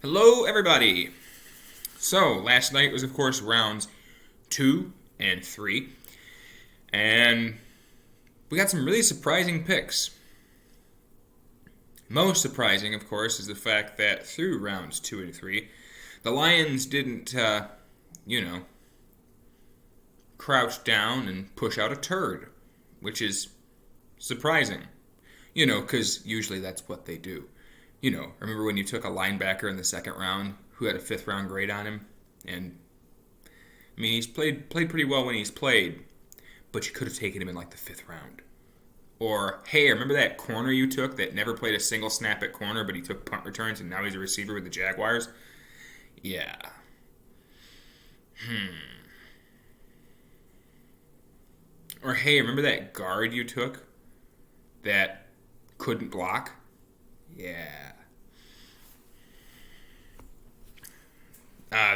Hello, everybody. So, last night was, of course, rounds 2 and 3, and we got some really surprising picks. Most surprising, of course, is the fact that through rounds 2 and 3, the Lions didn't, crouch down and push out a turd, which is surprising. Because usually that's what they do. Remember when you took a linebacker in the second round who had a fifth round grade on him? And, he's played pretty well when he's played, but you could have taken him in like the fifth round. Or, hey, remember that corner you took that never played a single snap at corner, but he took punt returns and now he's a receiver with the Jaguars? Yeah. Or, hey, remember that guard you took that couldn't block? Yeah.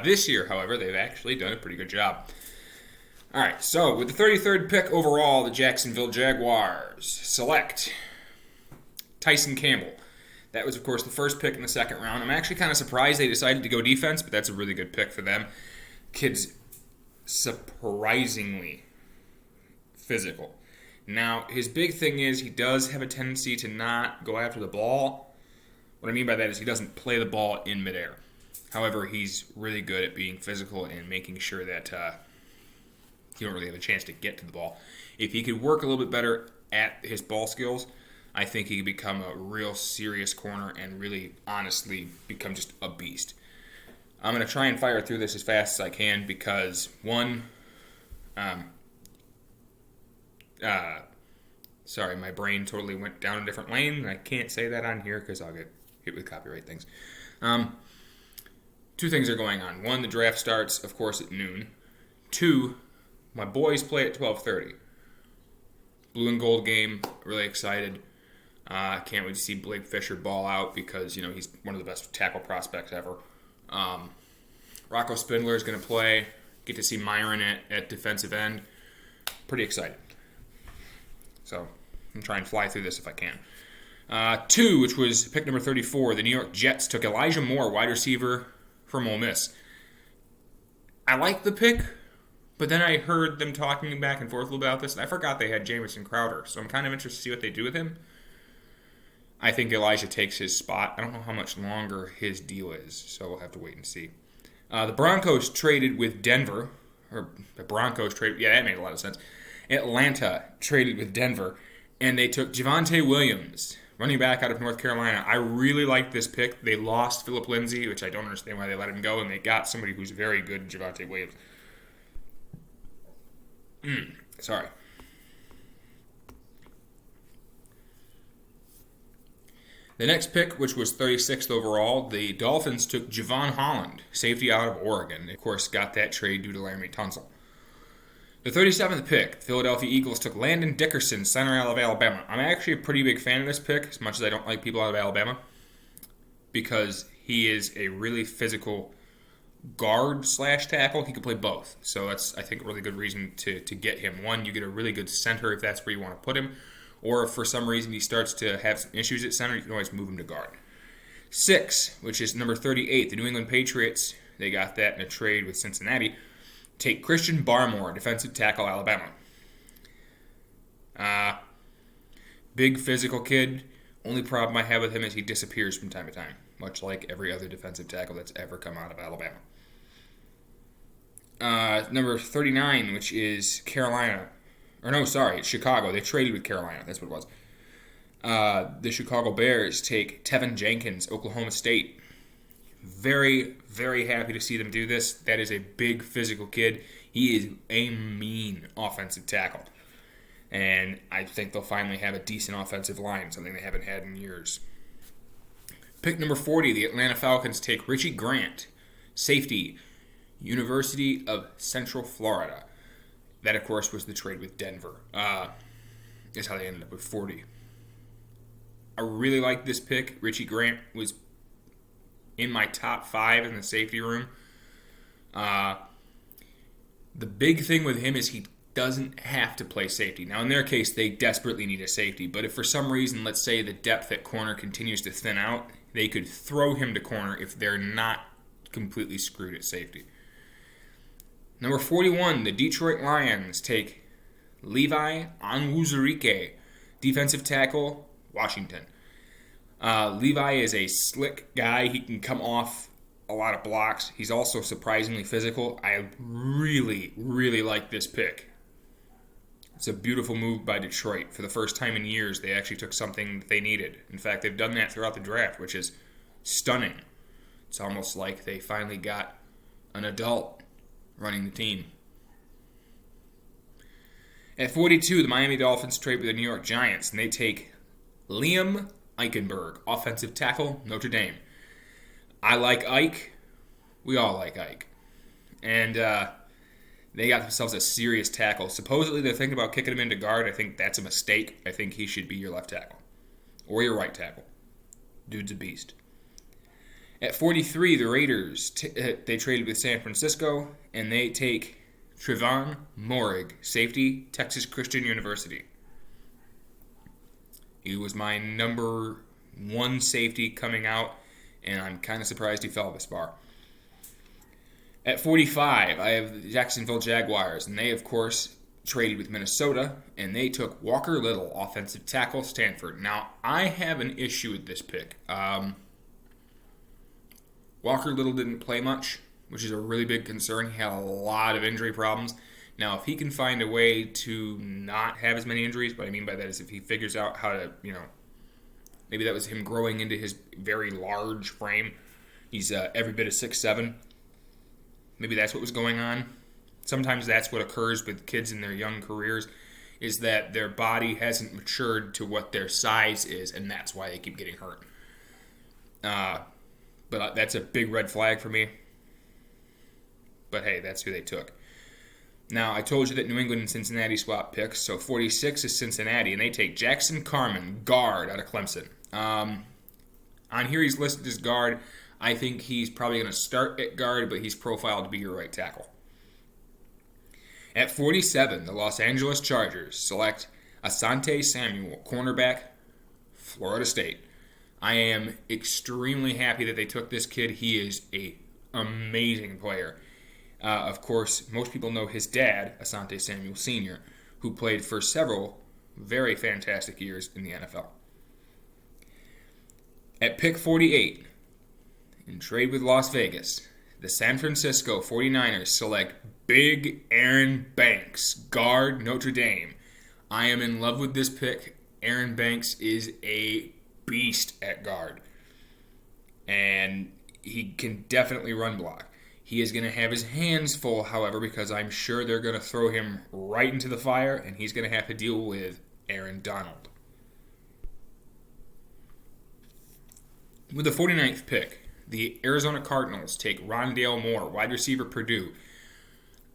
This year, however, they've actually done a pretty good job. All right, so with the 33rd pick overall, the Jacksonville Jaguars select Tyson Campbell. That was, of course, the first pick in the second round. I'm actually kind of surprised they decided to go defense, but that's a really good pick for them. Kid's surprisingly physical. Now, his big thing is he does have a tendency to not go after the ball. What I mean by that is he doesn't play the ball in midair. However, he's really good at being physical and making sure that you don't really have a chance to get to the ball. If he could work a little bit better at his ball skills, I think he could become a real serious corner and really, honestly, become just a beast. I'm going to try and fire through this as fast as I can because, one, sorry, my brain totally went down a different lane. I can't say that on here because I'll get hit with copyright things. Two things are going on. One, the draft starts, of course, at noon. Two, my boys play at 12:30. Blue and gold game. Really excited. Can't wait to see Blake Fisher ball out because, he's one of the best tackle prospects ever. Rocco Spindler is going to play. Get to see Myron at defensive end. Pretty excited. So, I'm going to try and fly through this if I can. Two, which was pick number 34, the New York Jets took Elijah Moore, wide receiver from Ole Miss. I like the pick, but then I heard them talking back and forth a little bit about this, and I forgot they had Jamison Crowder, so I'm kind of interested to see what they do with him. I think Elijah takes his spot. I don't know how much longer his deal is, so we'll have to wait and see. The Broncos traded with Denver, that made a lot of sense. Atlanta traded with Denver, and they took Javonte Williams, running back out of North Carolina. I really like this pick. They lost Philip Lindsay, which I don't understand why they let him go, and they got somebody who's very good, Javonte Williams. Sorry. The next pick, which was 36th overall, the Dolphins took Javon Holland, safety out of Oregon. They, of course, got that trade due to Laremy Tunsil. The 37th pick, Philadelphia Eagles took Landon Dickerson, center out of Alabama. I'm actually a pretty big fan of this pick, as much as I don't like people out of Alabama, because he is a really physical guard/tackle. He can play both. So that's, I think, a really good reason to get him. One, you get a really good center if that's where you want to put him. Or if for some reason he starts to have some issues at center, you can always move him to guard. 6, which is number 38, the New England Patriots. They got that in a trade with Cincinnati. Take Christian Barmore, defensive tackle, Alabama. Big physical kid. Only problem I have with him is he disappears from time to time, much like every other defensive tackle that's ever come out of Alabama. Number 39, which is Chicago. They traded with Carolina. That's what it was. The Chicago Bears take Tevin Jenkins, Oklahoma State. Very, very happy to see them do this. That is a big physical kid. He is a mean offensive tackle. And I think they'll finally have a decent offensive line, something they haven't had in years. Pick number 40, the Atlanta Falcons take Richie Grant, safety, University of Central Florida. That, of course, was the trade with Denver. Is how they ended up with 40. I really like this pick. Richie Grant was in my top 5 in the safety room. The big thing with him is he doesn't have to play safety. Now, in their case, they desperately need a safety. But if for some reason, let's say the depth at corner continues to thin out, they could throw him to corner if they're not completely screwed at safety. Number 41, the Detroit Lions take Levi Onwuzurike, defensive tackle, Washington. Levi is a slick guy. He can come off a lot of blocks. He's also surprisingly physical. I really, really like this pick. It's a beautiful move by Detroit. For the first time in years, they actually took something that they needed. In fact, they've done that throughout the draft, which is stunning. It's almost like they finally got an adult running the team. At 42, the Miami Dolphins trade with the New York Giants, and they take Liam Eichenberg, offensive tackle, Notre Dame. I like Ike. We all like Ike. And they got themselves a serious tackle. Supposedly they're thinking about kicking him into guard. I think that's a mistake. I think he should be your left tackle. Or your right tackle. Dude's a beast. At 43, the Raiders, they traded with San Francisco, and they take Trevon Moehrig, safety, Texas Christian University. He was my number one safety coming out, and I'm kind of surprised he fell this far. At 45, I have the Jacksonville Jaguars, and they, of course, traded with Minnesota, and they took Walker Little, offensive tackle, Stanford. Now, I have an issue with this pick. Walker Little didn't play much, which is a really big concern. He had a lot of injury problems. Now, if he can find a way to not have as many injuries, what I mean by that is if he figures out how to, maybe that was him growing into his very large frame. He's every bit of 6'7". Maybe that's what was going on. Sometimes that's what occurs with kids in their young careers, is that their body hasn't matured to what their size is, and that's why they keep getting hurt. But that's a big red flag for me. But hey, that's who they took. Now, I told you that New England and Cincinnati swap picks, so 46 is Cincinnati, and they take Jackson Carman, guard, out of Clemson. On here he's listed as guard. I think he's probably going to start at guard, but he's profiled to be your right tackle. At 47, the Los Angeles Chargers select Asante Samuel, cornerback, Florida State. I am extremely happy that they took this kid. He is an amazing player. Of course, most people know his dad, Asante Samuel Sr., who played for several very fantastic years in the NFL. At pick 48, in trade with Las Vegas, the San Francisco 49ers select Big Aaron Banks, guard, Notre Dame. I am in love with this pick. Aaron Banks is a beast at guard, and he can definitely run block. He is going to have his hands full, however, because I'm sure they're going to throw him right into the fire, and he's going to have to deal with Aaron Donald. With the 49th pick, the Arizona Cardinals take Rondale Moore, wide receiver, Purdue.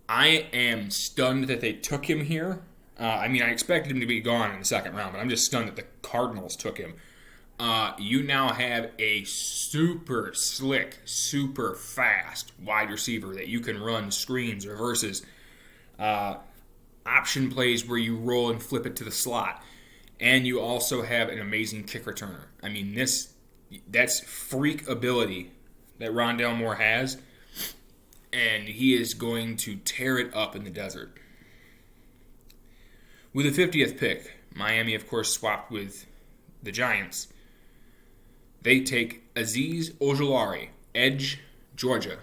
I am stunned that they took him here. I expected him to be gone in the second round, but I'm just stunned that the Cardinals took him. You now have a super slick, super fast wide receiver that you can run screens, reverses, option plays where you roll and flip it to the slot. And you also have an amazing kick returner. That's freak ability that Rondale Moore has, and he is going to tear it up in the desert. With the 50th pick, Miami, of course, swapped with the Giants. They take Azeez Ojulari, edge, Georgia.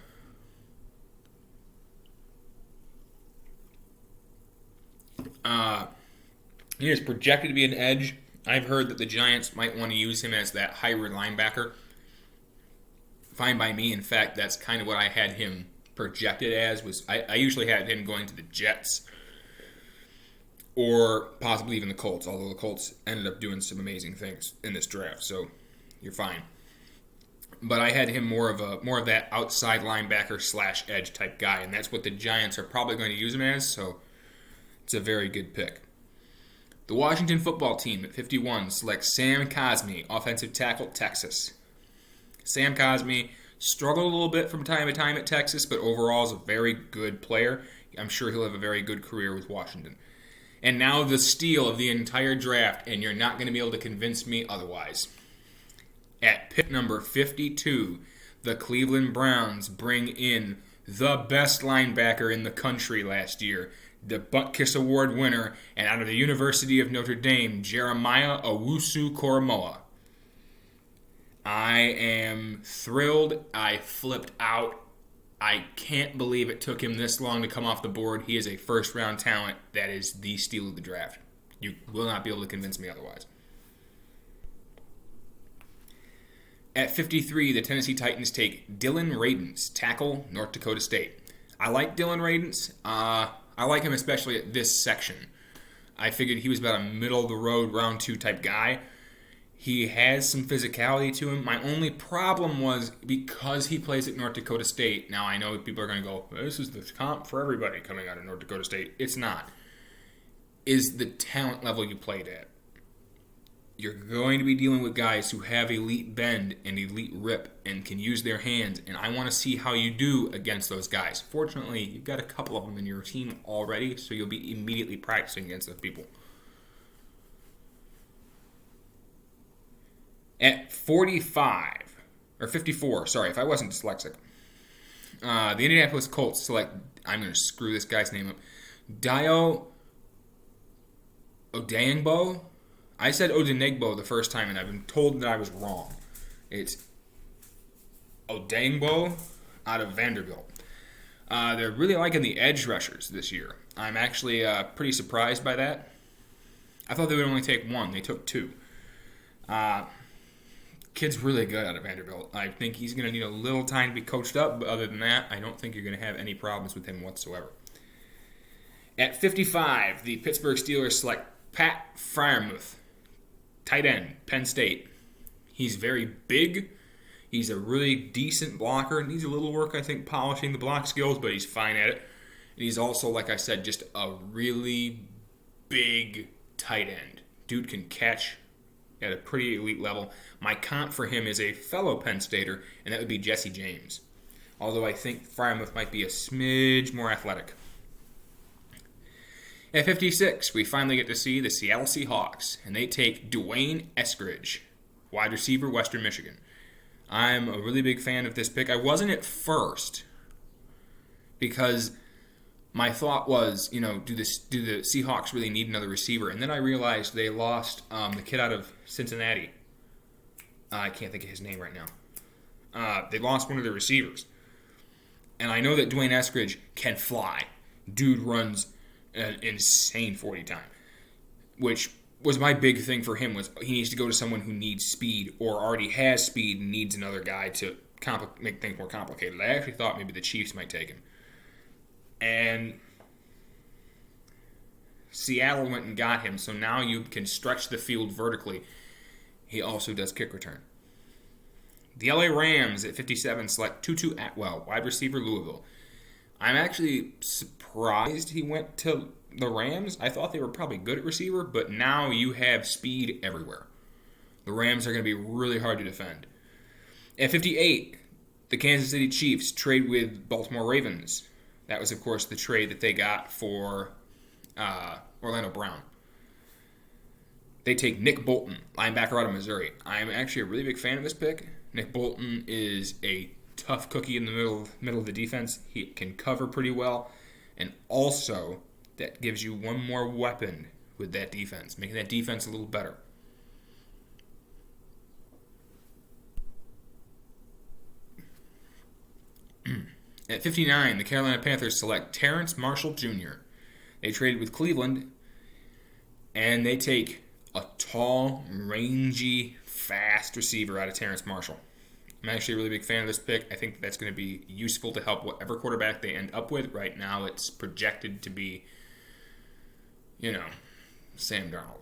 He is projected to be an edge. I've heard that the Giants might want to use him as that hybrid linebacker. Fine by me. In fact, that's kind of what I had him projected as. I usually had him going to the Jets or possibly even the Colts, although the Colts ended up doing some amazing things in this draft, so you're fine. But I had him more of that outside linebacker / edge type guy, and that's what the Giants are probably going to use him as, so it's a very good pick. The Washington football team at 51 selects Sam Cosmi, offensive tackle, Texas. Sam Cosmi struggled a little bit from time to time at Texas, but overall is a very good player. I'm sure he'll have a very good career with Washington. And now the steal of the entire draft, and you're not going to be able to convince me otherwise. At pick number 52, the Cleveland Browns bring in the best linebacker in the country last year, the Butkus Award winner, and out of the University of Notre Dame, Jeremiah Owusu-Koramoah. I am thrilled. I flipped out. I can't believe it took him this long to come off the board. He is a first-round talent. That is the steal of the draft. You will not be able to convince me otherwise. At 53, the Tennessee Titans take Dillon Radunz, tackle, North Dakota State. I like Dillon Radunz. I like him especially at this section. I figured he was about a middle-of-the-road, round 2 type guy. He has some physicality to him. My only problem was because he plays at North Dakota State. Now, I know people are going to go, this is the comp for everybody coming out of North Dakota State. It's not. Is the talent level you played at. You're going to be dealing with guys who have elite bend and elite rip and can use their hands, and I want to see how you do against those guys. Fortunately, you've got a couple of them in your team already, so you'll be immediately practicing against those people. At 45, or 54, sorry, if I wasn't dyslexic, the Indianapolis Colts select, I'm going to screw this guy's name up, Dayo Odeyingbo. I said Odenigbo the first time, and I've been told that I was wrong. It's Odeyingbo out of Vanderbilt. They're really liking the edge rushers this year. I'm actually pretty surprised by that. I thought they would only take one. They took two. Kid's really good out of Vanderbilt. I think he's going to need a little time to be coached up, but other than that, I don't think you're going to have any problems with him whatsoever. At 55, the Pittsburgh Steelers select Pat Freiermuth, tight end, Penn State. He's very big. He's a really decent blocker. Needs a little work, I think, polishing the block skills, but he's fine at it. And he's also, like I said, just a really big tight end. Dude can catch at a pretty elite level. My comp for him is a fellow Penn Stater, and that would be Jesse James. Although I think Freiermuth might be a smidge more athletic. At 56, we finally get to see the Seattle Seahawks, and they take Dwayne Eskridge, wide receiver, Western Michigan. I'm a really big fan of this pick. I wasn't at first because my thought was, do the Seahawks really need another receiver? And then I realized they lost the kid out of Cincinnati. I can't think of his name right now. They lost one of their receivers. And I know that Dwayne Eskridge can fly. Dude runs an insane 40 time, which was my big thing for him was he needs to go to someone who needs speed or already has speed and needs another guy to make things more complicated. I actually thought maybe the Chiefs might take him. And Seattle went and got him, so now you can stretch the field vertically. He also does kick return. The LA Rams at 57 select Tutu Atwell, wide receiver, Louisville. I'm actually surprised he went to the Rams. I thought they were probably good at receiver, but now you have speed everywhere. The Rams are going to be really hard to defend. At 58, the Kansas City Chiefs trade with Baltimore Ravens. That was, of course, the trade that they got for Orlando Brown. They take Nick Bolton, linebacker out of Missouri. I'm actually a really big fan of this pick. Nick Bolton is a tough cookie in the middle of the defense. He can cover pretty well. And also, that gives you one more weapon with that defense, making that defense a little better. At 59, the Carolina Panthers select Terrence Marshall Jr. They traded with Cleveland, and they take a tall, rangy, fast receiver out of Terrence Marshall. I'm actually a really big fan of this pick. I think that's going to be useful to help whatever quarterback they end up with. Right now, it's projected to be, Sam Darnold.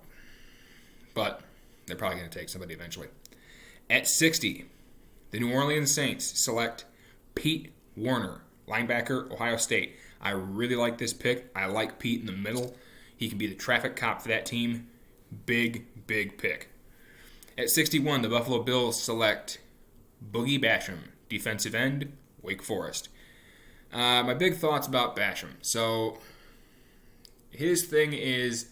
But they're probably going to take somebody eventually. At 60, the New Orleans Saints select Pete Werner, linebacker, Ohio State. I really like this pick. I like Pete in the middle. He can be the traffic cop for that team. Big, big pick. At 61, the Buffalo Bills select Boogie Basham, defensive end, Wake Forest. My big thoughts about Basham. So, his thing is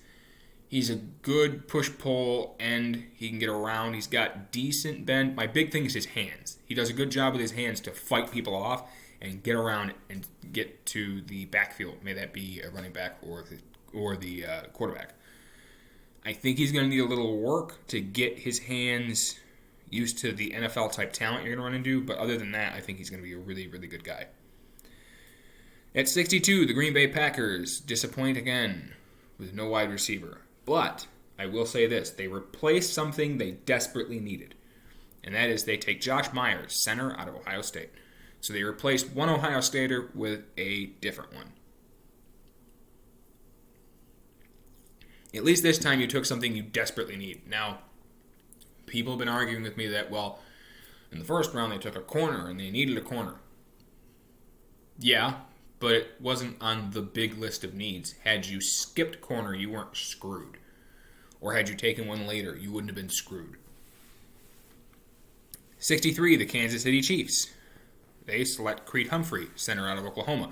He's a good push-pull end. He can get around. He's got decent bend. My big thing is his hands. He does a good job with his hands to fight people off and get around and get to the backfield. May that be a running back or the quarterback. I think he's going to need a little work to get his hands used to the NFL-type talent you're going to run into. But other than that, I think he's going to be a really, really good guy. At 62, the Green Bay Packers disappoint again with no wide receiver. But I will say this. They replaced something they desperately needed. And that is they take Josh Myers, center out of Ohio State. So they replaced one Ohio Stater with a different one. At least this time you took something you desperately need. Now, people have been arguing with me that, well, in the first round they took a corner and they needed a corner. Yeah, but it wasn't on the big list of needs. Had you skipped corner, you weren't screwed. Or had you taken one later, you wouldn't have been screwed. 63, the Kansas City Chiefs. They select Creed Humphrey, center out of Oklahoma.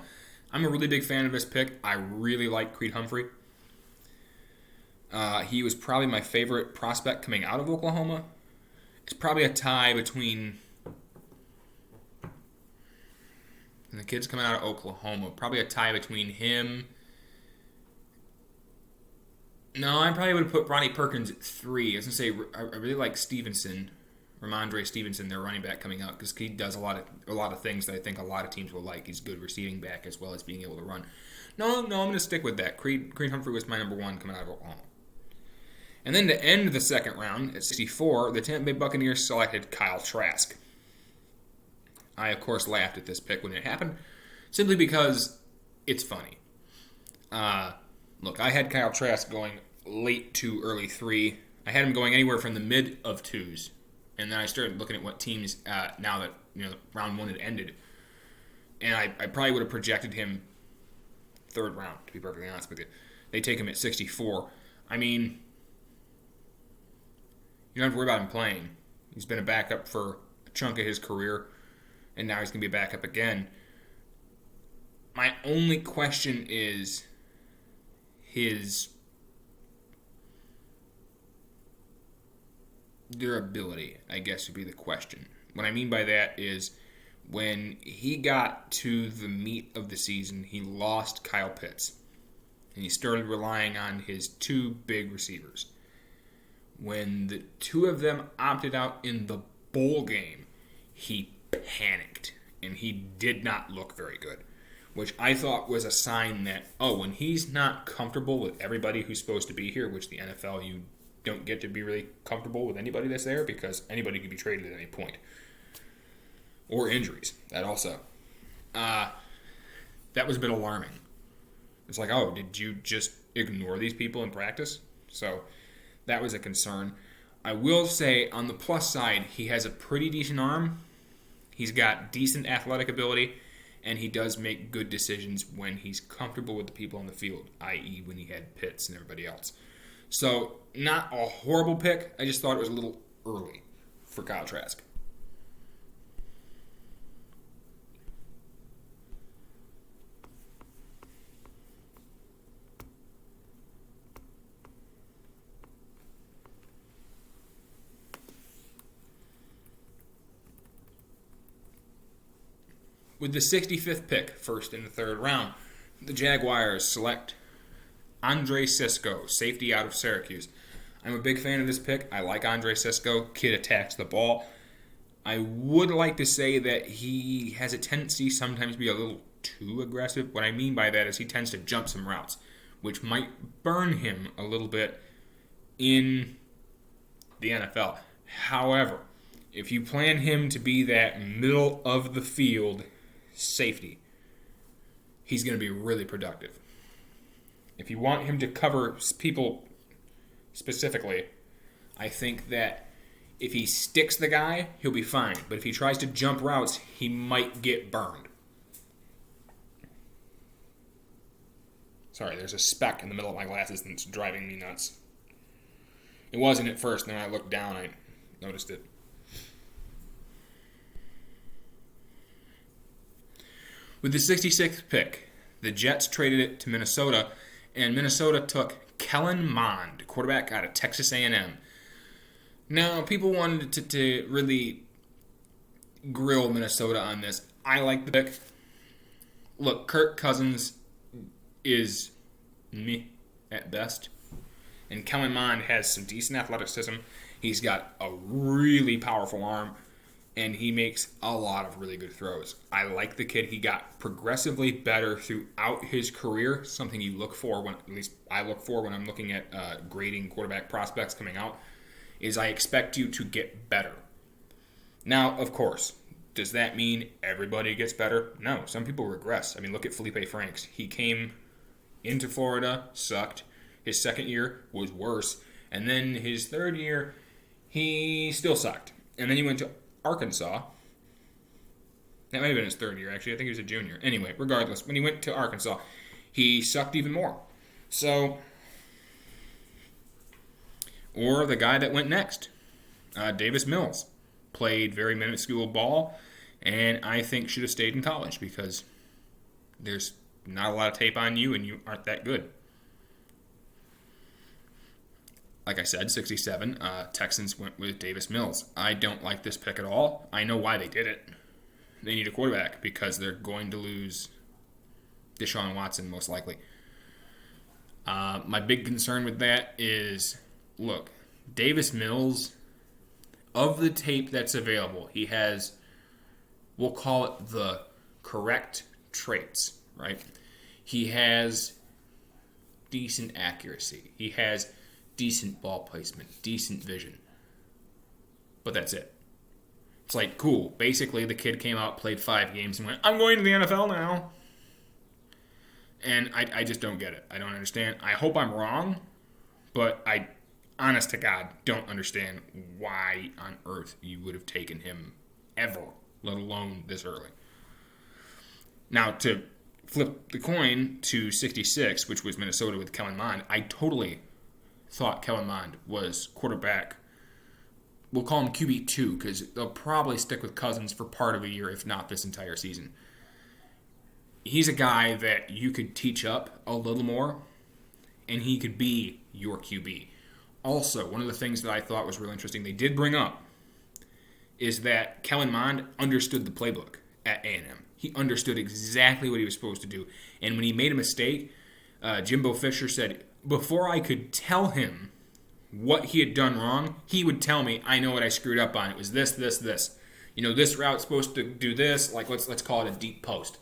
I'm a really big fan of this pick. I really like Creed Humphrey. He was probably my favorite prospect coming out of Oklahoma. It's probably a tie between... And the kids coming out of Oklahoma, probably a tie between him. No, I probably would have put Ronnie Perkins at 3. I was going to say, I really like Stevenson, Ramondre Stevenson, their running back coming out, because he does a lot of things that I think a lot of teams will like. He's a good receiving back as well as being able to run. No, I'm going to stick with that. Creed Humphrey was my number 1 coming out of Oklahoma. And then to end the second round, at 64, the Tampa Bay Buccaneers selected Kyle Trask. I, of course, laughed at this pick when it happened, simply because it's funny. Look, I had Kyle Trask going late 2, early 3. I had him going anywhere from the mid of 2s. And then I started looking at what teams, now that round 1 had ended. And I probably would have projected him 3rd round, to be perfectly honest with you. They take him at 64. I mean, you don't have to worry about him playing. He's been a backup for a chunk of his career. And now he's going to be a backup again. My only question is his durability, I guess, would be the question. What I mean by that is when he got to the meat of the season, he lost Kyle Pitts. And he started relying on his 2 big receivers. When the 2 of them opted out in the bowl game, he panicked, and he did not look very good, which I thought was a sign that, when he's not comfortable with everybody who's supposed to be here, which the NFL, you don't get to be really comfortable with anybody that's there because anybody can be traded at any point. Or injuries, that also. That was a bit alarming. It's like, did you just ignore these people in practice? So that was a concern. I will say, on the plus side, he has a pretty decent arm. He's got decent athletic ability, and he does make good decisions when he's comfortable with the people on the field, i.e. when he had Pitts and everybody else. So, not a horrible pick. I just thought it was a little early for Kyle Trask. With the 65th pick, first in the 3rd round, the Jaguars select Andre Cisco, safety out of Syracuse. I'm a big fan of this pick. I like Andre Cisco. Kid attacks the ball. I would like to say that he has a tendency sometimes to be a little too aggressive. What I mean by that is he tends to jump some routes, which might burn him a little bit in the NFL. However, if you plan him to be that middle of the field safety, he's going to be really productive. If you want him to cover people specifically, I think that if he sticks the guy, he'll be fine. But if he tries to jump routes, he might get burned. Sorry, there's a speck in the middle of my glasses that's driving me nuts. It wasn't at first, and then I looked down, I noticed it. With the 66th pick, the Jets traded it to Minnesota, and Minnesota took Kellen Mond, quarterback out of Texas A&M. Now, people wanted to really grill Minnesota on this. I like the pick. Look, Kirk Cousins is meh at best. And Kellen Mond has some decent athleticism. He's got a really powerful arm. And he makes a lot of really good throws. I like the kid. He got progressively better throughout his career, something you look for, when at least I look for when I'm looking at grading quarterback prospects coming out, is I expect you to get better. Now, of course, does that mean everybody gets better? No, some people regress. I mean, look at Felipe Franks. He came into Florida, sucked. His second year was worse. And then his third year, he still sucked. And then he went to Arkansas. That might have been his third year, actually. I think he was a junior. Anyway, regardless, when he went to Arkansas, he sucked even more. So, or the guy that went next, Davis Mills, played very minuscule ball, and I think should have stayed in college because there's not a lot of tape on you and you aren't that good. Like I said, 67, Texans went with Davis Mills. I don't like this pick at all. I know why they did it. They need a quarterback because they're going to lose Deshaun Watson most likely. My big concern with that is, look, Davis Mills, of the tape that's available, he has, we'll call it the correct traits, right? He has decent accuracy. He has decent ball placement, decent vision. But that's it. It's like, cool. Basically, the kid came out, played 5 games, and went, I'm going to the NFL now. And I just don't get it. I don't understand. I hope I'm wrong, but I, honest to God, don't understand why on earth you would have taken him ever, let alone this early. Now, to flip the coin to 66, which was Minnesota with Kellen Mond, I totally thought Kellen Mond was quarterback. We'll call him QB2 because they'll probably stick with Cousins for part of a year, if not this entire season. He's a guy that you could teach up a little more, and he could be your QB. Also, one of the things that I thought was really interesting, they did bring up, is that Kellen Mond understood the playbook at A&M. He understood exactly what he was supposed to do. And when he made a mistake, Jimbo Fisher said, before I could tell him what he had done wrong, he would tell me, I know what I screwed up on. It was this, this, this. You know, this route's supposed to do this. Like, let's call it a deep post.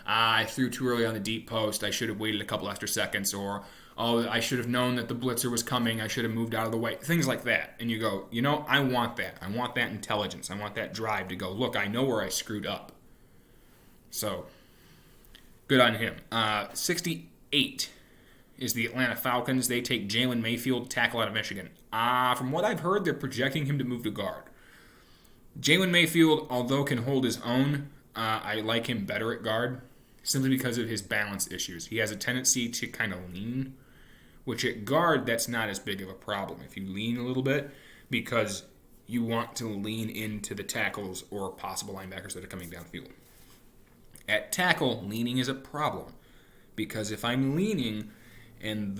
I threw too early on the deep post. I should have waited a couple extra seconds. Or, oh, I should have known that the blitzer was coming. I should have moved out of the way. Things like that. And you go, you know, I want that. I want that intelligence. I want that drive to go, look, I know where I screwed up. So, good on him. 68 is the Atlanta Falcons. They take Jalen Mayfield, tackle out of Michigan. From what I've heard, they're projecting him to move to guard. Jalen Mayfield, although can hold his own, I like him better at guard simply because of his balance issues. He has a tendency to kind of lean, which at guard, that's not as big of a problem. If you lean a little bit, because you want to lean into the tackles or possible linebackers that are coming downfield. At tackle, leaning is a problem because if I'm leaning and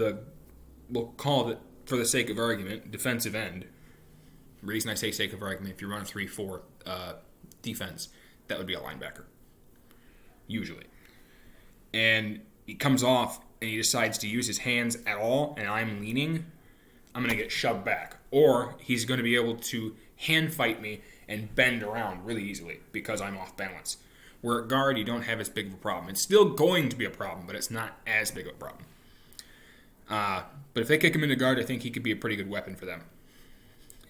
we'll call it, for the sake of argument, defensive end. The reason I say sake of argument, if you run a 3-4 defense, that would be a linebacker, usually. And he comes off and he decides to use his hands at all, and I'm leaning, I'm going to get shoved back. Or he's going to be able to hand fight me and bend around really easily because I'm off balance. Where at guard, you don't have as big of a problem. It's still going to be a problem, but it's not as big of a problem. But if they kick him into guard, I think he could be a pretty good weapon for them.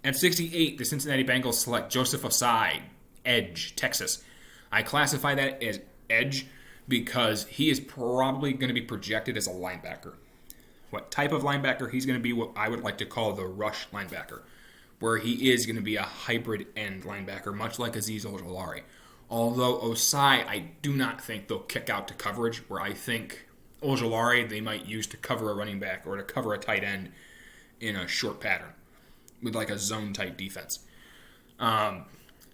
At 68, the Cincinnati Bengals select Joseph Ossai, edge, Texas. I classify that as edge because he is probably going to be projected as a linebacker. What type of linebacker? He's going to be what I would like to call the rush linebacker, where he is going to be a hybrid end linebacker, much like Azeez Ojulari. Although Ossai, I do not think they'll kick out to coverage, where I think Ojulari they might use to cover a running back or to cover a tight end in a short pattern with like a zone-type defense.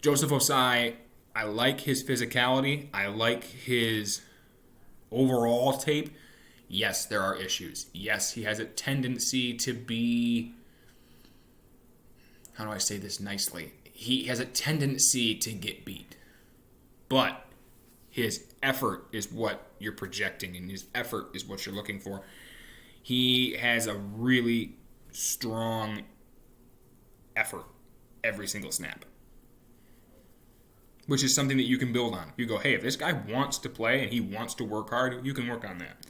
Joseph Ossai, I like his physicality. I like his overall tape. Yes, there are issues. Yes, he has a tendency to be, how do I say this nicely? He has a tendency to get beat. But his effort is what you're projecting, and his effort is what you're looking for. He has a really strong effort every single snap, which is something that you can build on. You go, hey, if this guy wants to play and he wants to work hard, you can work on that.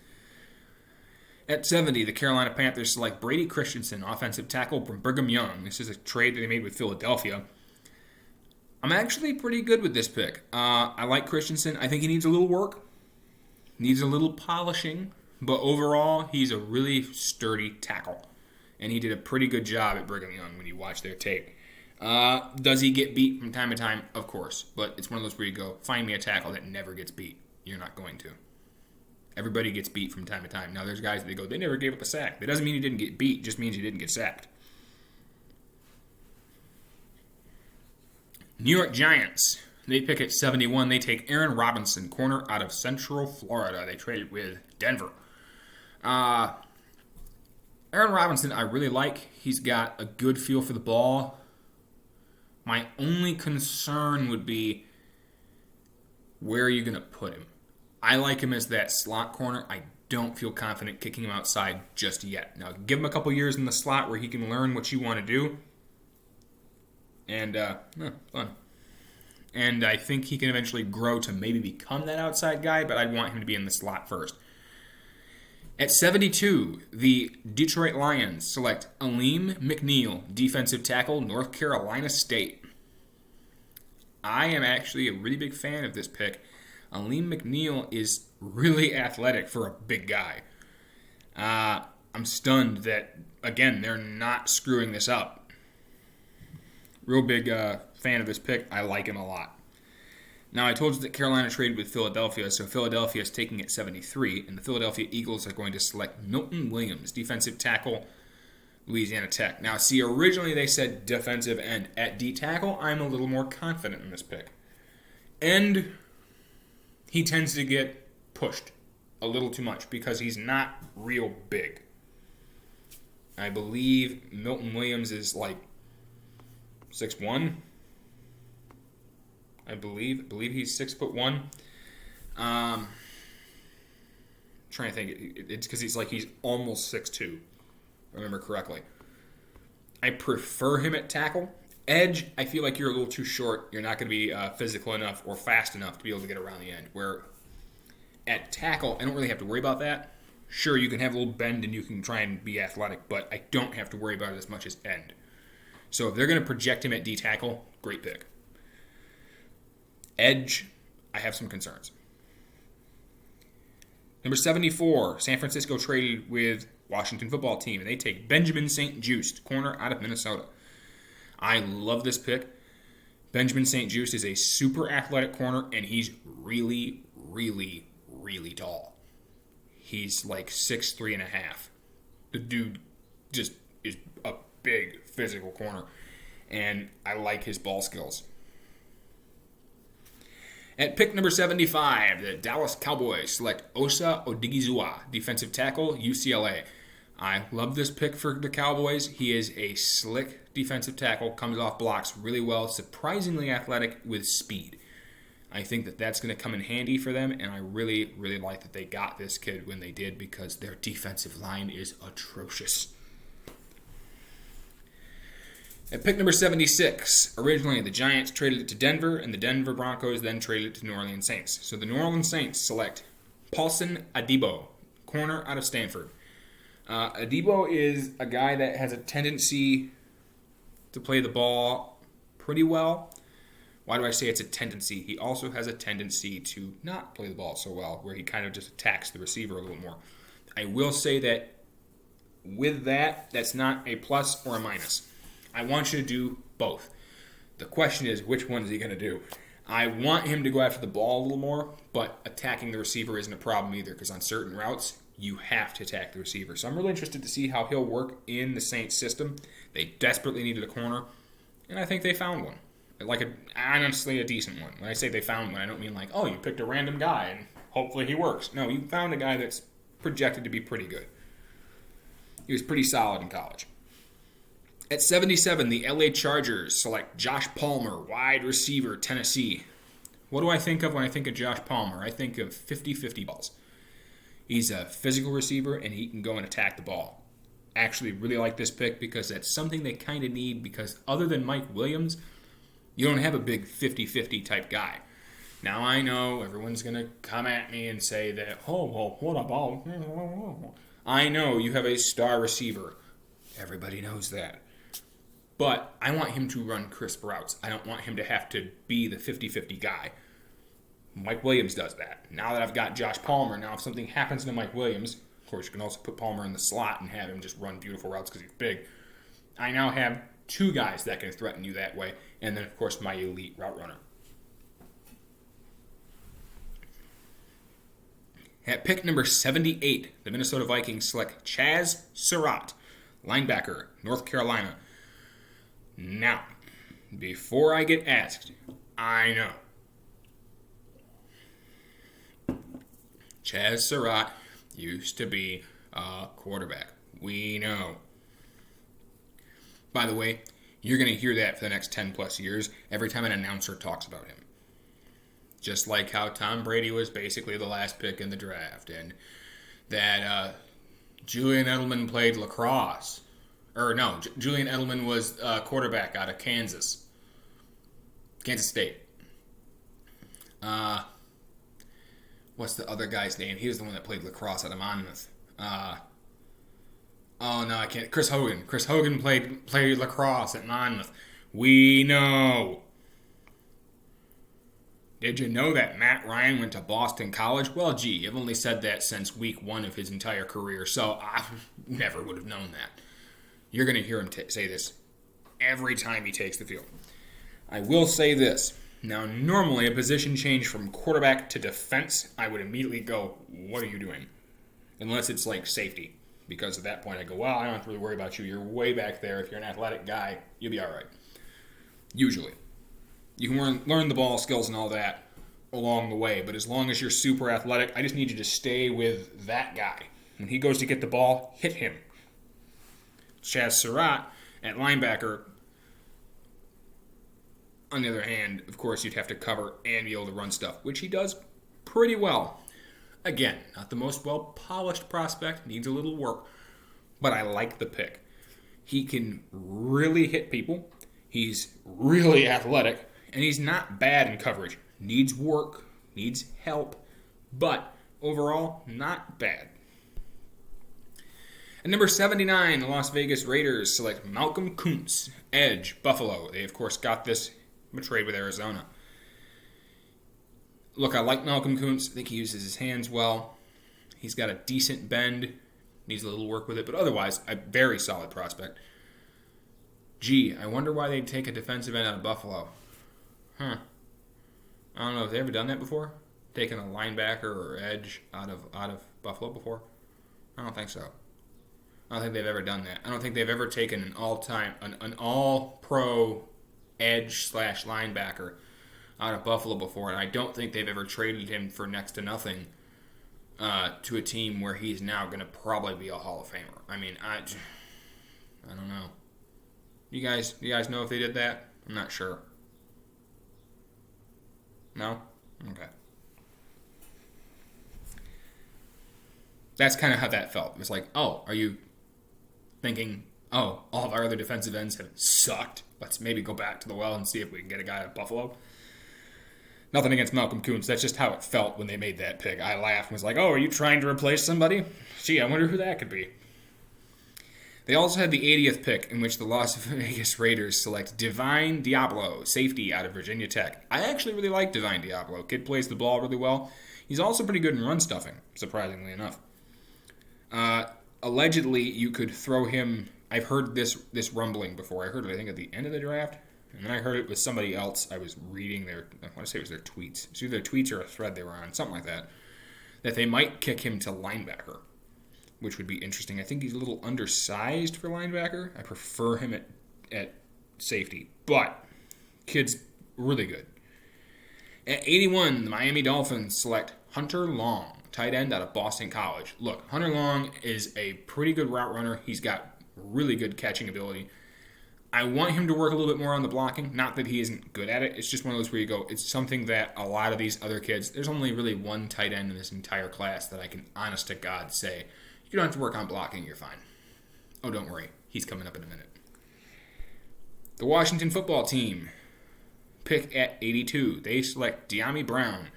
At 70, the Carolina Panthers select Brady Christensen, offensive tackle from Brigham Young. This is a trade that they made with Philadelphia. I'm actually pretty good with this pick. I like Christensen. I think he needs a little work, needs a little polishing, but overall, he's a really sturdy tackle. And he did a pretty good job at Brigham Young when you watch their tape. Does he get beat from time to time? Of course. But it's one of those where you go, find me a tackle that never gets beat. You're not going to. Everybody gets beat from time to time. Now, there's guys that go, they never gave up a sack. That doesn't mean he didn't get beat. It just means he didn't get sacked. New York Giants. They pick at 71. They take Aaron Robinson, corner out of Central Florida. They traded with Denver. Aaron Robinson, I really like. He's got a good feel for the ball. My only concern would be, where are you going to put him? I like him as that slot corner. I don't feel confident kicking him outside just yet. Now, give him a couple years in the slot where he can learn what you want to do. And, fun. And I think he can eventually grow to maybe become that outside guy, but I'd want him to be in the slot first. At 72, the Detroit Lions select Aleem McNeil, defensive tackle, North Carolina State. I am actually a really big fan of this pick. Aleem McNeil is really athletic for a big guy. I'm stunned that, again, they're not screwing this up. Real big fan of this pick. I like him a lot. Now, I told you that Carolina traded with Philadelphia, so Philadelphia is taking at 73, and the Philadelphia Eagles are going to select Milton Williams, defensive tackle, Louisiana Tech. Now, see, originally they said defensive end. At D tackle, I'm a little more confident in this pick. And he tends to get pushed a little too much because he's not real big. I believe Milton Williams is like 6'1". I believe he's 6'1". Trying to think, it's because he's almost 6'2", if I remember correctly. I prefer him at tackle. Edge, I feel like you're a little too short. You're not going to be physical enough or fast enough to be able to get around the end. Where at tackle, I don't really have to worry about that. Sure, you can have a little bend and you can try and be athletic, but I don't have to worry about it as much as end. So if they're going to project him at D tackle, great pick. Edge, I have some concerns. Number 74, San Francisco traded with Washington football team, and they take Benjamin St-Juste, corner out of Minnesota. I love this pick. Benjamin St-Juste is a super athletic corner, and he's really, really, really tall. He's like 6'3" and a half. The dude just is a big physical corner, and I like his ball skills. At pick number 75, the Dallas Cowboys select Osa Odigizua, defensive tackle, UCLA. I love this pick for the Cowboys. He is a slick defensive tackle, comes off blocks really well, surprisingly athletic with speed. I think that that's going to come in handy for them, and I really, really like that they got this kid when they did because their defensive line is atrocious. At pick number 76, originally the Giants traded it to Denver, and the Denver Broncos then traded it to New Orleans Saints. So the New Orleans Saints select Paulson Adebo, corner out of Stanford. Adebo is a guy that has a tendency to play the ball pretty well. Why do I say it's a tendency? He also has a tendency to not play the ball so well, where he kind of just attacks the receiver a little more. I will say that with that, that's not a plus or a minus. I want you to do both. The question is, which one is he going to do? I want him to go after the ball a little more, but attacking the receiver isn't a problem either, because on certain routes, you have to attack the receiver. So I'm really interested to see how he'll work in the Saints system. They desperately needed a corner, and I think they found one. Honestly, a decent one. When I say they found one, I don't mean like, oh, you picked a random guy, and hopefully he works. No, you found a guy that's projected to be pretty good. He was pretty solid in college. At 77, the LA Chargers select Josh Palmer, wide receiver, Tennessee. What do I think of when I think of Josh Palmer? I think of 50-50 balls. He's a physical receiver, and he can go and attack the ball. Actually, really like this pick because that's something they kind of need, because other than Mike Williams, you don't have a big 50-50 type guy. Now, I know everyone's going to come at me and say that, oh, well, what about... I know you have a star receiver. Everybody knows that. But I want him to run crisp routes. I don't want him to have to be the 50-50 guy. Mike Williams does that. Now that I've got Josh Palmer, now if something happens to Mike Williams, of course you can also put Palmer in the slot and have him just run beautiful routes because he's big. I now have two guys that can threaten you that way, and then of course my elite route runner. At pick number 78, the Minnesota Vikings select Chaz Surratt, linebacker, North Carolina. Now, before I get asked, I know. Chaz Surratt used to be a quarterback. We know. By the way, you're going to hear that for the next 10 plus years every time an announcer talks about him. Just like how Tom Brady was basically the last pick in the draft, and that Julian Edelman played lacrosse. Julian Edelman was a quarterback out of Kansas State. What's the other guy's name? He was the one that played lacrosse out of Monmouth. I can't. Chris Hogan. Chris Hogan played lacrosse at Monmouth. We know. Did you know that Matt Ryan went to Boston College? Well, gee, you've only said that since week 1 of his entire career, so I never would have known that. You're going to hear him say this every time he takes the field. I will say this. Now, normally a position change from quarterback to defense, I would immediately go, what are you doing? Unless it's like safety. Because at that point I go, well, I don't have to really worry about you. You're way back there. If you're an athletic guy, you'll be all right. Usually. You can learn the ball skills and all that along the way. But as long as you're super athletic, I just need you to stay with that guy. When he goes to get the ball, hit him. Chaz Surratt at linebacker, on the other hand, of course, you'd have to cover and be able to run stuff, which he does pretty well. Again, not the most well-polished prospect, needs a little work, but I like the pick. He can really hit people, he's really athletic, and he's not bad in coverage. Needs work, needs help, but overall, not bad. At number 79, the Las Vegas Raiders select Malcolm Kuntz, edge, Buffalo. They, of course, got this from a trade with Arizona. Look, I like Malcolm Kuntz. I think he uses his hands well. He's got a decent bend. Needs a little work with it, but otherwise, a very solid prospect. Gee, I wonder why they'd take a defensive end out of Buffalo. I don't know. Have they ever done that before? Taken a linebacker or edge out of Buffalo before? I don't think so. I don't think they've ever done that. I don't think they've ever taken an all-pro edge / linebacker out of Buffalo before, and I don't think they've ever traded him for next to nothing to a team where he's now going to probably be a Hall of Famer. I mean, I don't know. You guys know if they did that? I'm not sure. No? Okay. That's kind of how that felt. It was like, oh, are you thinking, oh, all of our other defensive ends have sucked. Let's maybe go back to the well and see if we can get a guy at Buffalo. Nothing against Malcolm Kuntz. That's just how it felt when they made that pick. I laughed and was like, oh, are you trying to replace somebody? Gee, I wonder who that could be. They also had the 80th pick, in which the Las Vegas Raiders select Divine Diablo, safety out of Virginia Tech. I actually really like Divine Diablo. Kid plays the ball really well. He's also pretty good in run stuffing, surprisingly enough. Allegedly, you could throw him... I've heard this rumbling before. I heard it, I think, at the end of the draft. And then I heard it with somebody else. I was reading I want to say it was their tweets. It's either their tweets or a thread they were on, something like that. That they might kick him to linebacker, which would be interesting. I think he's a little undersized for linebacker. I prefer him at safety. But, kid's really good. At 81, the Miami Dolphins select Hunter Long, tight end out of Boston College. Look, Hunter Long is a pretty good route runner. He's got really good catching ability. I want him to work a little bit more on the blocking. Not that he isn't good at it. It's just one of those where you go, it's something that a lot of these other kids, there's only really one tight end in this entire class that I can honest to God say, you don't have to work on blocking, you're fine. Oh, don't worry. He's coming up in a minute. The Washington football team, pick at 82. They select Dyami Brown.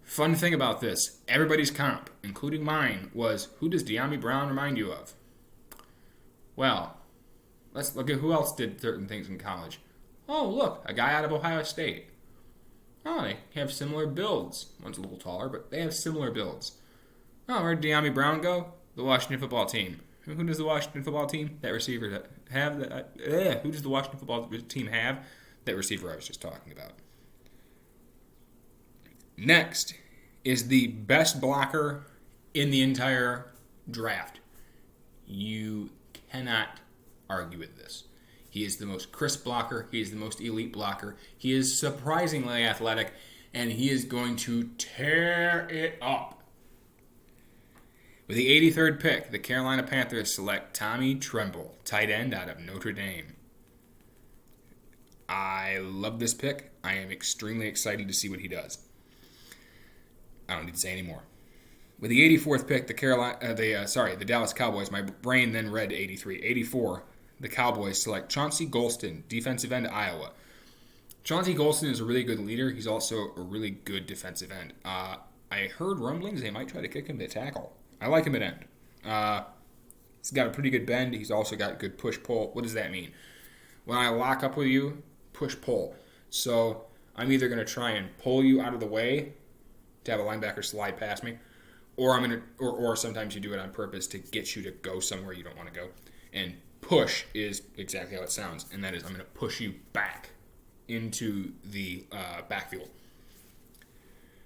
Fun thing about this, everybody's comp, including mine, was, who does Dyami Brown remind you of? Well, let's look at who else did certain things in college. Oh, look, a guy out of Ohio State. Oh, they have similar builds. One's a little taller, but they have similar builds. Oh, where'd Dyami Brown go? The Washington football team. Who does the Washington football team? That receiver have? Who does the Washington football team have? That receiver I was just talking about. Next is the best blocker in the entire draft. You cannot argue with this. He is the most crisp blocker. He is the most elite blocker. He is surprisingly athletic, and he is going to tear it up. With the 83rd pick, the Carolina Panthers select Tommy Tremble, tight end out of Notre Dame. I love this pick. I am extremely excited to see what he does. I don't need to say any more. With the 84th pick, the Dallas Cowboys, my brain then read 83. 84, the Cowboys select Chauncey Golston, defensive end, Iowa. Chauncey Golston is a really good leader. He's also a really good defensive end. I heard rumblings they might try to kick him to tackle. I like him at end. He's got a pretty good bend. He's also got good push-pull. What does that mean? When I lock up with you, push-pull. So I'm either going to try and pull you out of the way to have a linebacker slide past me, or sometimes you do it on purpose to get you to go somewhere you don't want to go. And push is exactly how it sounds, and that is I'm going to push you back into the backfield.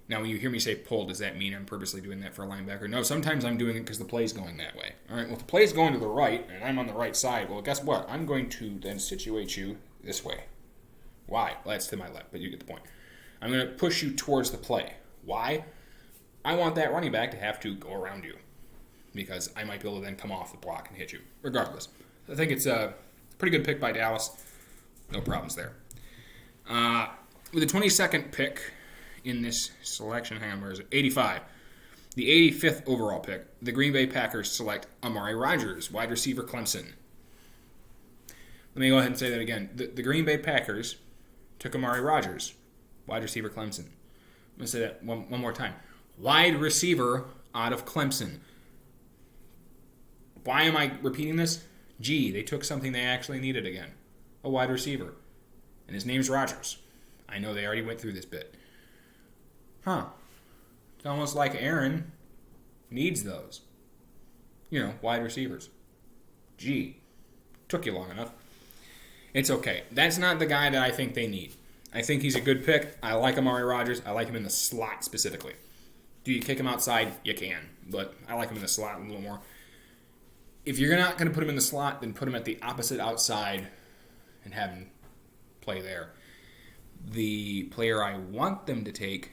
Now, when you hear me say pull, does that mean I'm purposely doing that for a linebacker? No, sometimes I'm doing it because the play's going that way. All right, well, if the play's going to the right, and I'm on the right side, well, guess what? I'm going to then situate you this way. Why? Well, that's to my left, but you get the point. I'm going to push you towards the play. Why? I want that running back to have to go around you because I might be able to then come off the block and hit you. Regardless, I think it's a pretty good pick by Dallas. No problems there. With the 22nd pick in this selection, hang on, where is it? 85. The 85th overall pick, the Green Bay Packers select Amari Rodgers, wide receiver, Clemson. Let me go ahead and say that again. The Green Bay Packers took Amari Rodgers, wide receiver, Clemson. I'm going to say that one more time. Wide receiver out of Clemson. Why am I repeating this? Gee, they took something they actually needed again. A wide receiver. And his name's Rodgers. I know they already went through this bit. Huh. It's almost like Aaron needs those. Wide receivers. Gee. Took you long enough. It's okay. That's not the guy that I think they need. I think he's a good pick. I like Amari Rodgers. I like him in the slot specifically. Do you kick him outside? You can. But I like him in the slot a little more. If you're not going to put him in the slot, then put him at the opposite outside and have him play there. The player I want them to take,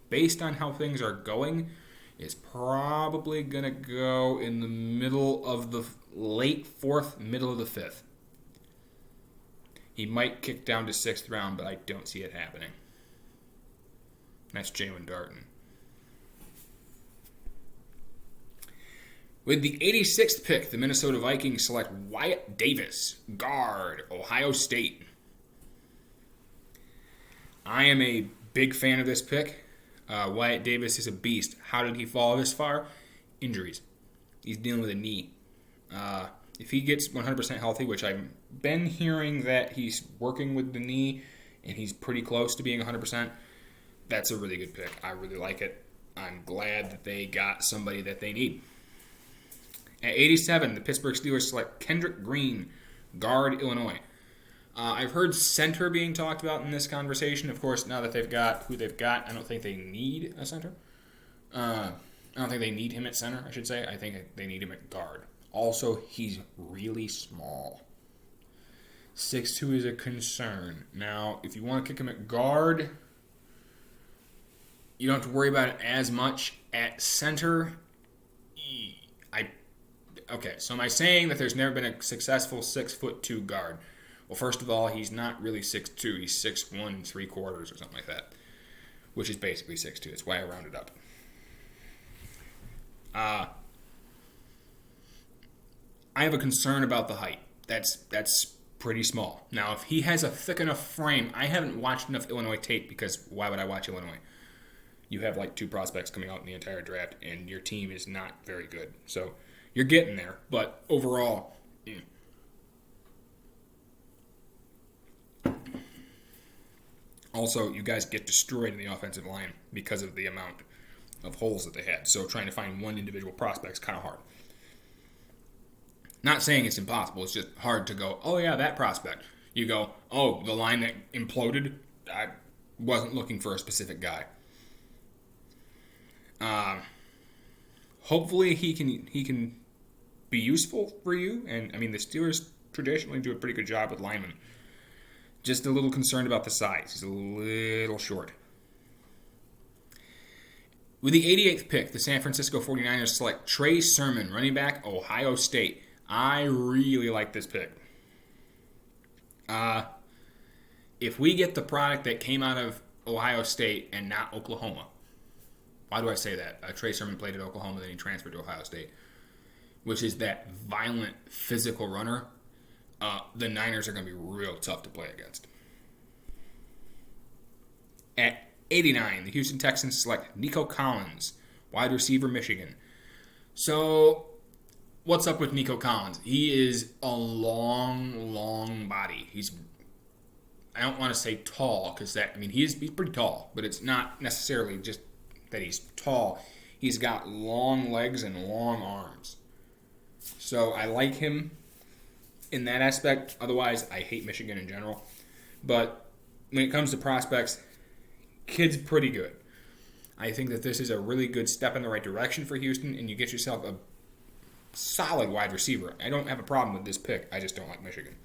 based on how things are going, is probably going to go in the middle of the late fourth, middle of the fifth. He might kick down to sixth round, but I don't see it happening. That's Jalen Darton. With the 86th pick, the Minnesota Vikings select Wyatt Davis, guard, Ohio State. I am a big fan of this pick. Wyatt Davis is a beast. How did he fall this far? Injuries. He's dealing with a knee. If he gets 100% healthy, which I've been hearing that he's working with the knee and he's pretty close to being 100%, that's a really good pick. I really like it. I'm glad that they got somebody that they need. At 87, the Pittsburgh Steelers select Kendrick Green, guard, Illinois. I've heard center being talked about in this conversation. Of course, now that they've got who they've got, I don't think they need a center. I don't think they need him at center, I should say. I think they need him at guard. Also, he's really small. 6'2" is a concern. Now, if you want to kick him at guard, You don't have to worry about it as much at center. Okay, so am I saying that there's never been a successful 6'2" guard? Well, first of all, he's not really 6'2". He's 6'1" 3/4" or something like that, which is basically 6'2". That's why I rounded up. I have a concern about the height. That's pretty small. Now, if he has a thick enough frame, I haven't watched enough Illinois tape because why would I watch Illinois? You have like 2 prospects coming out in the entire draft, and your team is not very good. So you're getting there, but overall, Also, you guys get destroyed in the offensive line because of the amount of holes that they had. So trying to find one individual prospect is kind of hard. Not saying it's impossible. It's just hard to go, oh, yeah, that prospect. You go, oh, the line that imploded, I wasn't looking for a specific guy. Hopefully he can be useful for you. And, I mean, the Steelers traditionally do a pretty good job with linemen. Just a little concerned about the size. He's a little short. With the 88th pick, the San Francisco 49ers select Trey Sermon, running back, Ohio State. I really like this pick. If we get the product that came out of Ohio State and not Oklahoma, why do I say that? Trey Sermon played at Oklahoma, then he transferred to Ohio State, which is that violent, physical runner. The Niners are going to be real tough to play against. At 89, the Houston Texans select Nico Collins, wide receiver, Michigan. So, what's up with Nico Collins? He is a long body. I don't want to say tall, because he's pretty tall, but it's not necessarily just that he's tall. He's got long legs and long arms. So, I like him in that aspect. Otherwise, I hate Michigan in general. But when it comes to prospects, kid's pretty good. I think that this is a really good step in the right direction for Houston, and you get yourself a solid wide receiver. I don't have a problem with this pick. I just don't like Michigan.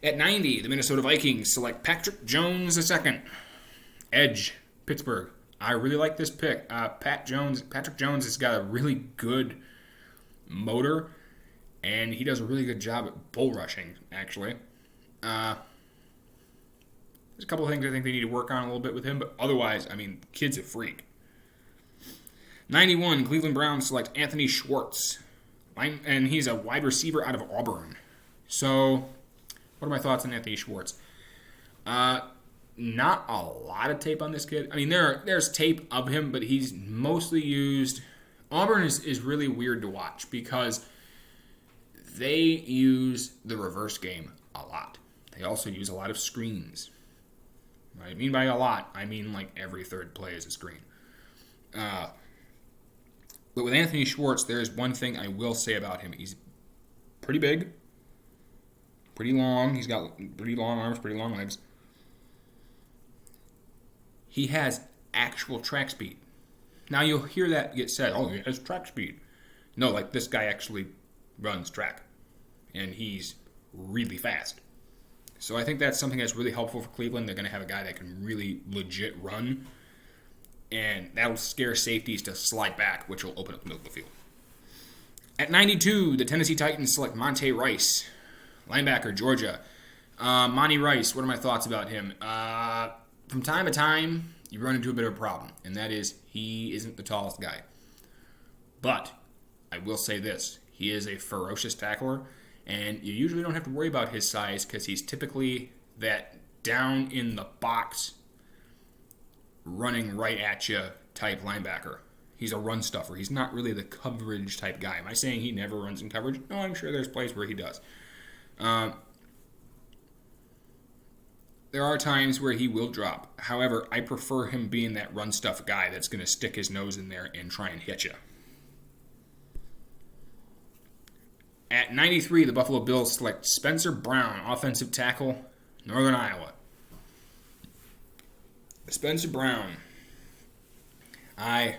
At 90, the Minnesota Vikings select Patrick Jones II, edge, Pittsburgh. I really like this pick. Patrick Jones has got a really good motor, and he does a really good job at bull rushing, actually. There's a couple of things I think they need to work on a little bit with him, but otherwise, kid's a freak. 91, Cleveland Browns select Anthony Schwartz, and he's a wide receiver out of Auburn. So, what are my thoughts on Anthony Schwartz? Not a lot of tape on this kid. There's tape of him, but he's mostly used. Auburn is really weird to watch because they use the reverse game a lot. They also use a lot of screens. What I mean by a lot, I mean like every third play is a screen. But with Anthony Schwartz, there's one thing I will say about him. He's pretty big, pretty long. He's got pretty long arms, pretty long legs. He has actual track speed. Now you'll hear that get said, oh, he has track speed. No, like this guy actually runs track. And he's really fast. So I think that's something that's really helpful for Cleveland. They're going to have a guy that can really legit run. And that'll scare safeties to slide back, which will open up the middle of the field. At 92, the Tennessee Titans select Monte Rice, linebacker, Georgia. Monty Rice, what are my thoughts about him? From time to time, you run into a bit of a problem, and that is he isn't the tallest guy. But I will say this. He is a ferocious tackler, and you usually don't have to worry about his size because he's typically that down in the box, running right at you type linebacker. He's a run stuffer. He's not really the coverage type guy. Am I saying he never runs in coverage? No, I'm sure there's plays where he does. There are times where he will drop. However, I prefer him being that run stuff guy that's going to stick his nose in there and try and hit you. At 93, the Buffalo Bills select Spencer Brown, offensive tackle, Northern Iowa. Spencer Brown. I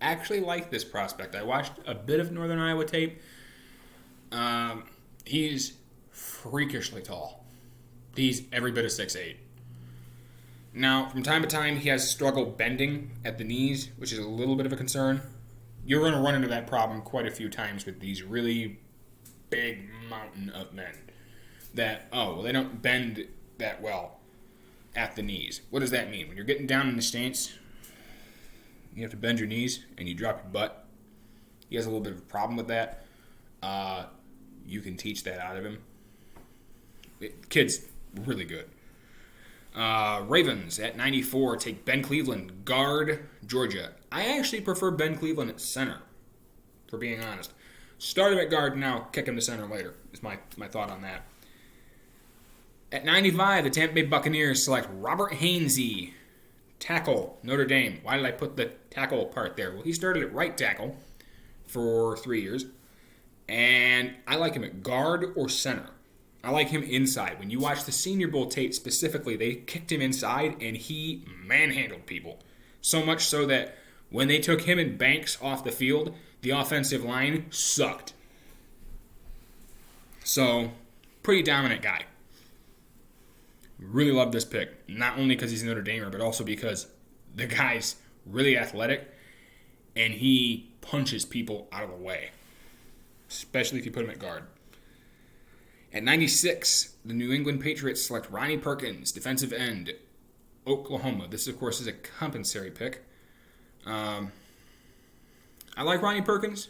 actually like this prospect. I watched a bit of Northern Iowa tape. He's freakishly tall. He's every bit of 6'8". Now, from time to time, he has struggled bending at the knees, which is a little bit of a concern. You're going to run into that problem quite a few times with these really big mountain of men that, they don't bend that well at the knees. What does that mean? When you're getting down in the stance, you have to bend your knees and you drop your butt. He has a little bit of a problem with that. You can teach that out of him. Kid's really good. Ravens at 94 take Ben Cleveland, guard, Georgia. I actually prefer Ben Cleveland at center, for being honest. Start him at guard now, kick him to center later, is my thought on that. At 95, the Tampa Bay Buccaneers select Robert Hainsey, tackle, Notre Dame. Why did I put the tackle part there? Well, he started at right tackle for 3 years, and I like him at guard or center. I like him inside. When you watch the Senior Bowl tape specifically, they kicked him inside, and he manhandled people. So much so that when they took him and Banks off the field, the offensive line sucked. So, pretty dominant guy. Really love this pick. Not only because he's a Notre Damer, but also because the guy's really athletic, and he punches people out of the way. Especially if you put him at guard. At 96, the New England Patriots select Ronnie Perkins, defensive end, Oklahoma. This, of course, is a compensatory pick. I like Ronnie Perkins.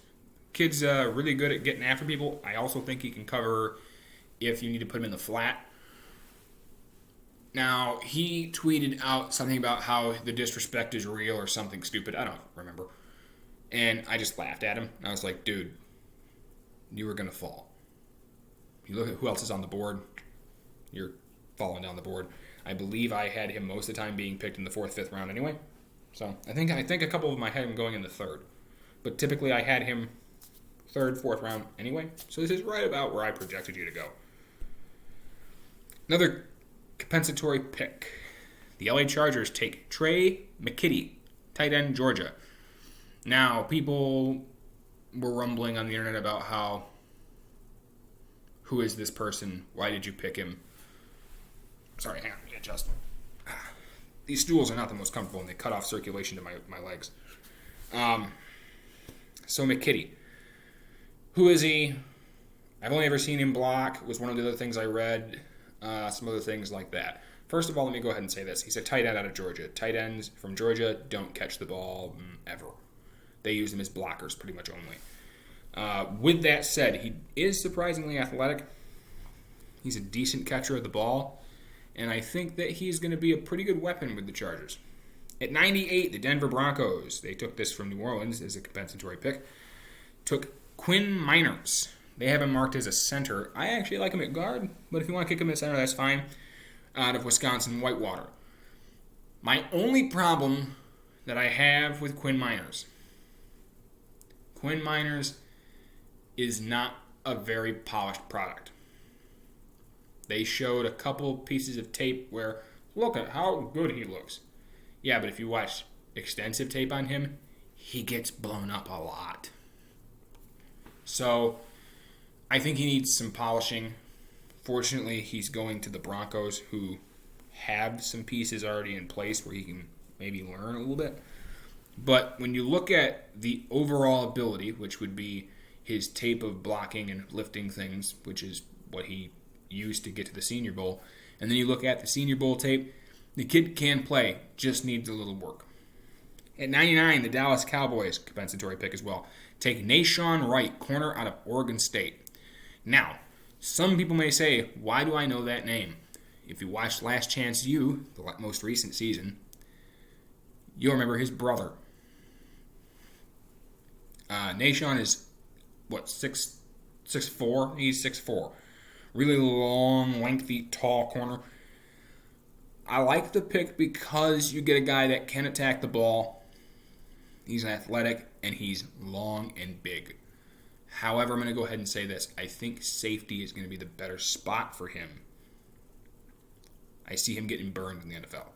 Kid's really good at getting after people. I also think he can cover if you need to put him in the flat. Now, he tweeted out something about how the disrespect is real or something stupid. I don't remember. And I just laughed at him. I was like, dude, you were going to fall. You look at who else is on the board, you're falling down the board. I believe I had him most of the time being picked in the 4th, 5th round anyway. So I think a couple of them I had him going in the 3rd. But typically I had him 3rd, 4th round anyway. So this is right about where I projected you to go. Another compensatory pick. The LA Chargers take Trey McKitty, tight end, Georgia. Now, people were rumbling on the internet about how, who is this person? Why did you pick him? Sorry, hang on, let me adjust. These stools are not the most comfortable, and they cut off circulation to my legs. So McKitty. Who is he? I've only ever seen him block. Was one of the other things I read. Some other things like that. First of all, let me go ahead and say this. He's a tight end out of Georgia. Tight ends from Georgia don't catch the ball ever. They use them as blockers pretty much only. With that said, he is surprisingly athletic. He's a decent catcher of the ball. And I think that he's going to be a pretty good weapon with the Chargers. At 98, the Denver Broncos, they took this from New Orleans as a compensatory pick, took Quinn Miners. They have him marked as a center. I actually like him at guard, but if you want to kick him at center, that's fine. Out of Wisconsin Whitewater. My only problem that I have with Quinn Miners is not a very polished product. They showed a couple pieces of tape where, look at how good he looks. Yeah, but if you watch extensive tape on him, he gets blown up a lot. So, I think he needs some polishing. Fortunately, he's going to the Broncos, who have some pieces already in place where he can maybe learn a little bit. But when you look at the overall ability, which would be his tape of blocking and lifting things, which is what he used to get to the Senior Bowl, and then you look at the Senior Bowl tape, the kid can play, just needs a little work. At 99, the Dallas Cowboys, compensatory pick as well, take Nahshon Wright, corner out of Oregon State. Now, some people may say, why do I know that name? If you watched Last Chance U, the most recent season, you'll remember his brother. Nahshon is, 6'4"? He's 6'4". Really long, lengthy, tall corner. I like the pick because you get a guy that can attack the ball. He's athletic, and he's long and big. However, I'm going to go ahead and say this. I think safety is going to be the better spot for him. I see him getting burned in the NFL.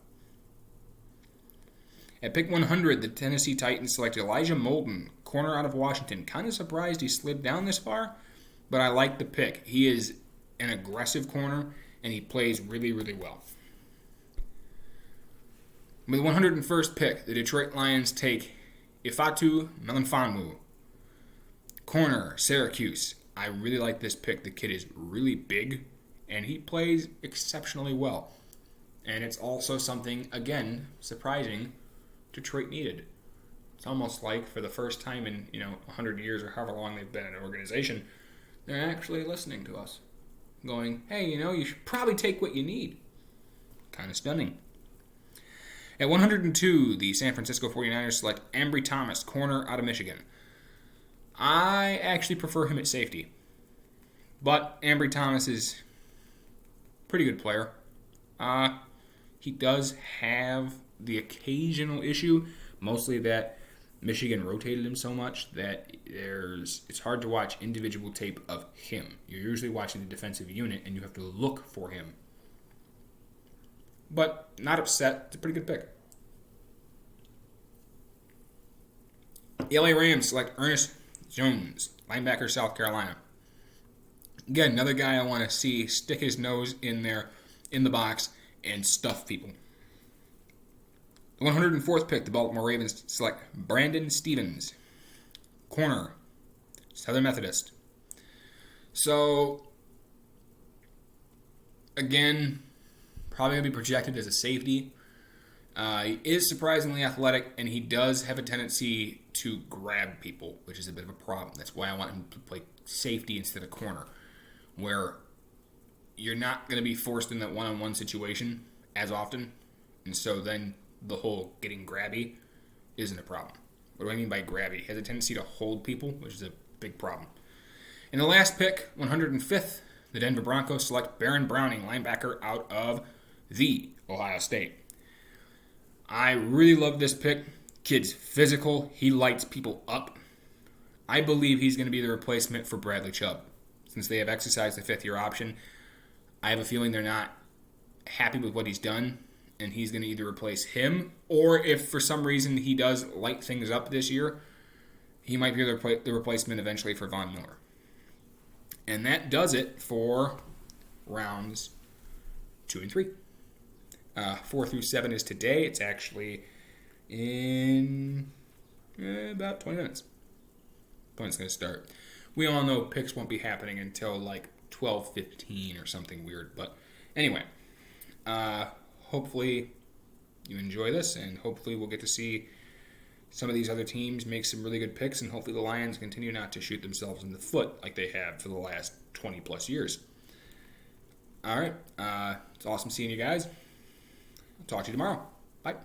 At pick 100, the Tennessee Titans select Elijah Molden, corner out of Washington. Kind of surprised he slid down this far, but I like the pick. He is an aggressive corner, and he plays really, really well. With the 101st pick, the Detroit Lions take Ifeatu Melifonwu. Corner, Syracuse. I really like this pick. The kid is really big, and he plays exceptionally well. And it's also something, again, surprising, Detroit needed. It's almost like for the first time in 100 years or however long they've been an organization, they're actually listening to us, going, hey, you should probably take what you need. Kind of stunning. At 102, the San Francisco 49ers select Ambry Thomas, corner out of Michigan. I actually prefer him at safety, but Ambry Thomas is a pretty good player. He does have the occasional issue, mostly that Michigan rotated him so much that it's hard to watch individual tape of him. You're usually watching the defensive unit, and you have to look for him. But not upset. It's a pretty good pick. The LA Rams select Ernest Jones, linebacker, South Carolina. Again, another guy I want to see stick his nose in there, in the box, and stuff people. The 104th pick, the Baltimore Ravens select Brandon Stevens, corner, Southern Methodist. So, again, probably going to be projected as a safety. He is surprisingly athletic, and he does have a tendency to grab people, which is a bit of a problem. That's why I want him to play safety instead of corner, where you're not going to be forced in that one-on-one situation as often, and so then the whole getting grabby isn't a problem. What do I mean by grabby? He has a tendency to hold people, which is a big problem. In the last pick, 105th, the Denver Broncos select Baron Browning, linebacker out of the Ohio State. I really love this pick. Kid's physical. He lights people up. I believe he's going to be the replacement for Bradley Chubb. Since they have exercised the fifth-year option, I have a feeling they're not happy with what he's done, and he's going to either replace him, or if for some reason he does light things up this year, he might be the replacement eventually for Von Miller. And that does it for rounds 2 and 3. 4 through 7 is today. It's actually in about 20 minutes. When it's going to start. We all know picks won't be happening until like 12:15 or something weird. But anyway, hopefully you enjoy this, and hopefully we'll get to see some of these other teams make some really good picks, and hopefully the Lions continue not to shoot themselves in the foot like they have for the last 20 plus years. All right. It's awesome seeing you guys. I'll talk to you tomorrow. Bye.